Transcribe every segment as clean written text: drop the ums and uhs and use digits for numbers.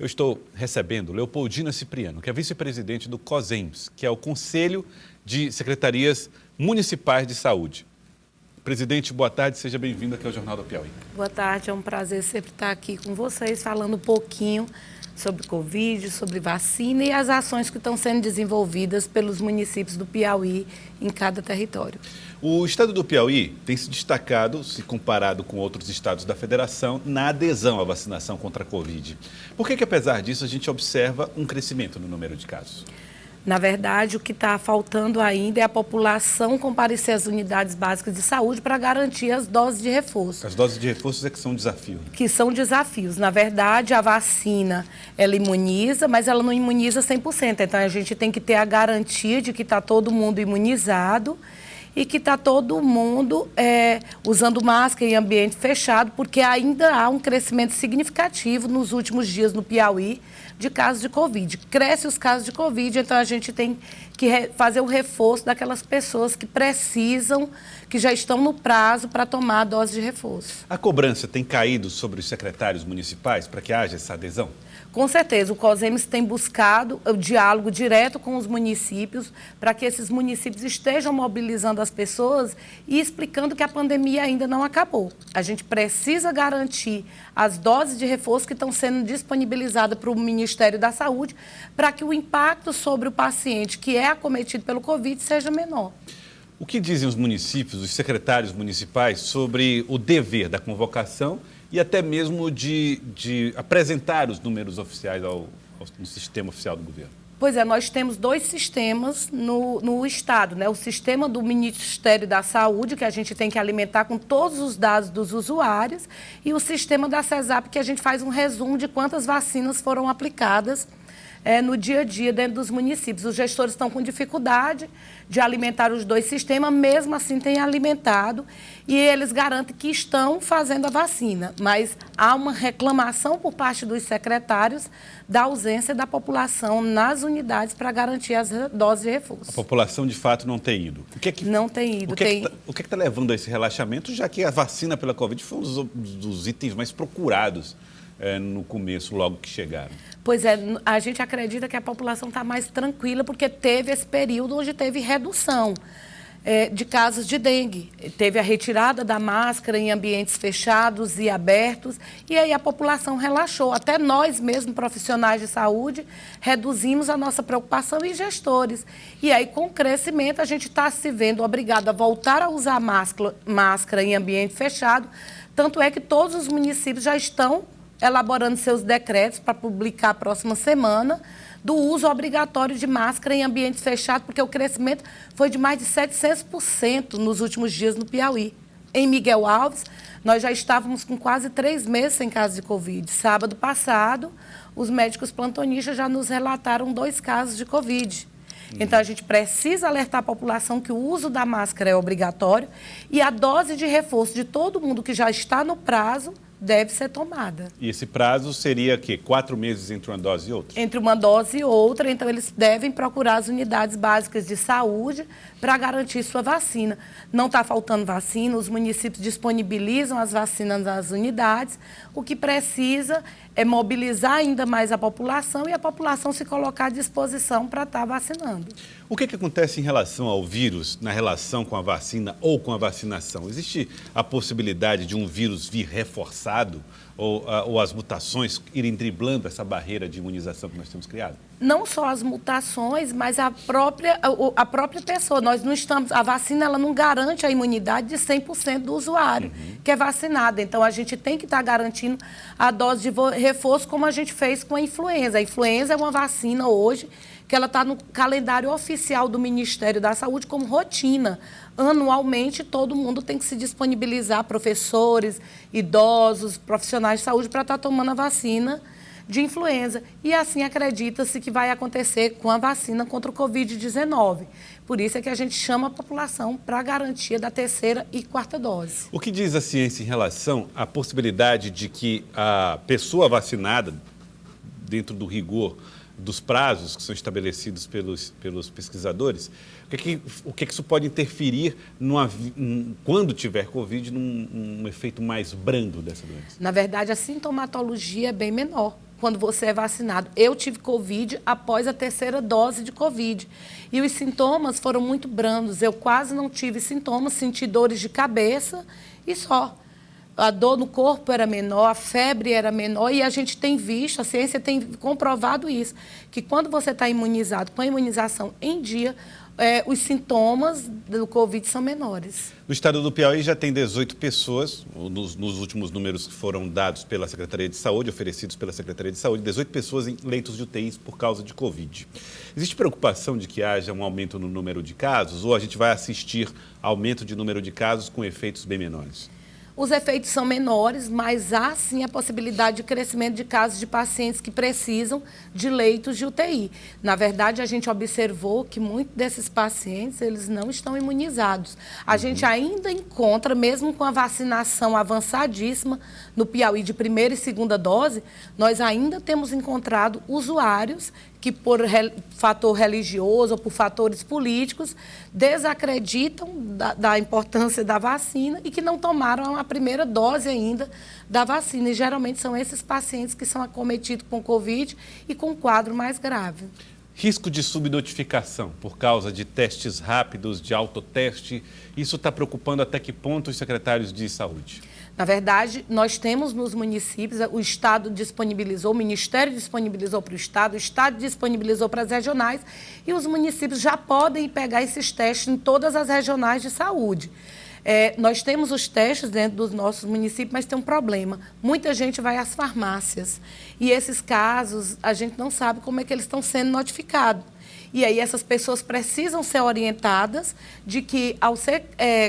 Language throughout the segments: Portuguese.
Eu estou recebendo Leopoldina Cipriano, que é vice-presidente do COSEMS, que é o Conselho de Secretarias Municipais de Saúde. Presidente, boa tarde, seja bem-vindo aqui ao Jornal do Piauí. Boa tarde, é um prazer sempre estar aqui com vocês, falando um pouquinho sobre Covid, sobre vacina e as ações que estão sendo desenvolvidas pelos municípios do Piauí em cada território. O estado do Piauí tem se destacado, se comparado com outros estados da federação, na adesão à vacinação contra a Covid. Por que, apesar disso, a gente observa um crescimento no número de casos? Na verdade, o que está faltando ainda é a população comparecer às unidades básicas de saúde para garantir as doses de reforço. As doses de reforço é que são um desafio. Que são desafios. Na verdade, a vacina, ela imuniza, mas ela não imuniza 100%. Então, a gente tem que ter a garantia de que está todo mundo imunizado e que está todo mundo usando máscara em ambiente fechado, porque ainda há um crescimento significativo nos últimos dias no Piauí de casos de Covid. Cresce os casos de Covid, então a gente tem que fazer o reforço daquelas pessoas que precisam, que já estão no prazo para tomar a dose de reforço. A cobrança tem caído sobre os secretários municipais para que haja essa adesão? Com certeza, o COSEMS tem buscado o diálogo direto com os municípios para que esses municípios estejam mobilizando as pessoas e explicando que a pandemia ainda não acabou. A gente precisa garantir as doses de reforço que estão sendo disponibilizadas para o Ministério da Saúde para que o impacto sobre o paciente que é acometido pelo Covid seja menor. O que dizem os municípios, os secretários municipais, sobre o dever da convocação e até mesmo de apresentar os números oficiais no sistema oficial do governo? Pois é, nós temos dois sistemas no Estado, né? O sistema do Ministério da Saúde, que a gente tem que alimentar com todos os dados dos usuários, e o sistema da CESAP, que a gente faz um resumo de quantas vacinas foram aplicadas no dia a dia dentro dos municípios. Os gestores estão com dificuldade de alimentar os dois sistemas, mesmo assim têm alimentado e eles garantem que estão fazendo a vacina. Mas há uma reclamação por parte dos secretários da ausência da população nas unidades para garantir as doses de reforço. A população, de fato, não tem ido. Não tem ido. O que está levando a esse relaxamento, já que a vacina pela Covid foi um dos itens mais procurados no começo, logo que chegaram? Pois é, a gente acredita que a população está mais tranquila porque teve esse período onde teve redução de casos de dengue. Teve a retirada da máscara em ambientes fechados e abertos e aí a população relaxou. Até nós mesmos, profissionais de saúde, reduzimos a nossa preocupação e gestores. E aí, com o crescimento, a gente está se vendo obrigado a voltar a usar máscara em ambiente fechado. Tanto é que todos os municípios já estão elaborando seus decretos para publicar a próxima semana, do uso obrigatório de máscara em ambiente fechado, porque o crescimento foi de mais de 700% nos últimos dias no Piauí. Em Miguel Alves, nós já estávamos com quase 3 meses sem casos de Covid. Sábado passado, os médicos plantonistas já nos relataram 2 casos de Covid. Então, a gente precisa alertar a população que o uso da máscara é obrigatório e a dose de reforço de todo mundo que já está no prazo deve ser tomada. E esse prazo seria, 4 meses entre uma dose e outra? Entre uma dose e outra, então eles devem procurar as unidades básicas de saúde para garantir sua vacina. Não está faltando vacina, os municípios disponibilizam as vacinas nas unidades, o que precisa é mobilizar ainda mais a população e a população se colocar à disposição para estar vacinando. O que acontece em relação ao vírus, na relação com a vacina ou com a vacinação? Existe a possibilidade de um vírus vir reforçado ou as mutações irem driblando essa barreira de imunização que nós temos criado? Não só as mutações, mas a própria pessoa. Nós não estamos, a vacina ela não garante a imunidade de 100% do usuário que é vacinado. Então, a gente tem que estar garantindo a dose de reforço como a gente fez com a influenza. A influenza é uma vacina hoje que ela está no calendário oficial do Ministério da Saúde como rotina. Anualmente, todo mundo tem que se disponibilizar, professores, idosos, profissionais de saúde, para estar tomando a vacina de influenza. E assim acredita-se que vai acontecer com a vacina contra o Covid-19. Por isso é que a gente chama a população para a garantia da 3ª e 4ª dose. O que diz a ciência em relação à possibilidade de que a pessoa vacinada, dentro do rigor dos prazos que são estabelecidos pelos pesquisadores, o que isso pode interferir quando tiver Covid, num efeito mais brando dessa doença? Na verdade, a sintomatologia é bem menor quando você é vacinado. Eu tive Covid após a 3ª dose de Covid. E os sintomas foram muito brandos. Eu quase não tive sintomas, senti dores de cabeça e só. A dor no corpo era menor, a febre era menor e a gente tem visto, a ciência tem comprovado isso, que quando você está imunizado com a imunização em dia, os sintomas do Covid são menores. No estado do Piauí já tem 18 pessoas, nos últimos números que foram dados pela Secretaria de Saúde, oferecidos pela Secretaria de Saúde, 18 pessoas em leitos de UTIs por causa de Covid. Existe preocupação de que haja um aumento no número de casos ou a gente vai assistir aumento de número de casos com efeitos bem menores? Os efeitos são menores, mas há sim a possibilidade de crescimento de casos de pacientes que precisam de leitos de UTI. Na verdade, a gente observou que muitos desses pacientes eles não estão imunizados. A gente ainda encontra, mesmo com a vacinação avançadíssima no Piauí de 1ª e 2ª dose, nós ainda temos encontrado usuários que por fator religioso ou por fatores políticos desacreditam da importância da vacina e que não tomaram a 1ª dose ainda da vacina. E geralmente são esses pacientes que são acometidos com Covid e com quadro mais grave. Risco de subnotificação por causa de testes rápidos, de autoteste, isso está preocupando até que ponto os secretários de saúde? Na verdade, nós temos nos municípios, o Estado disponibilizou, o Ministério disponibilizou para o Estado disponibilizou para as regionais e os municípios já podem pegar esses testes em todas as regionais de saúde. Nós temos os testes dentro dos nossos municípios, mas tem um problema. Muita gente vai às farmácias e esses casos a gente não sabe como é que eles estão sendo notificados. E aí essas pessoas precisam ser orientadas de que, ao ser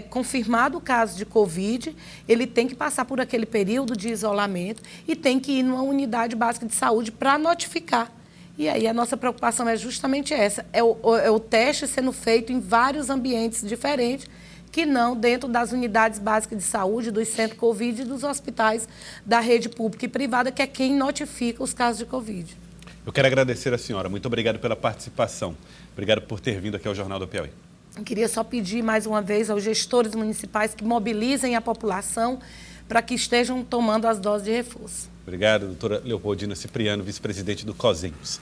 confirmado o caso de Covid, ele tem que passar por aquele período de isolamento e tem que ir numa unidade básica de saúde para notificar. E aí a nossa preocupação é justamente essa, é o teste sendo feito em vários ambientes diferentes, que não dentro das unidades básicas de saúde, dos centros Covid e dos hospitais da rede pública e privada, que é quem notifica os casos de Covid. Eu quero agradecer a senhora. Muito obrigado pela participação. Obrigado por ter vindo aqui ao Jornal do Piauí. Eu queria só pedir mais uma vez aos gestores municipais que mobilizem a população para que estejam tomando as doses de reforço. Obrigado, doutora Leopoldina Cipriano, vice-presidente do COSEMS.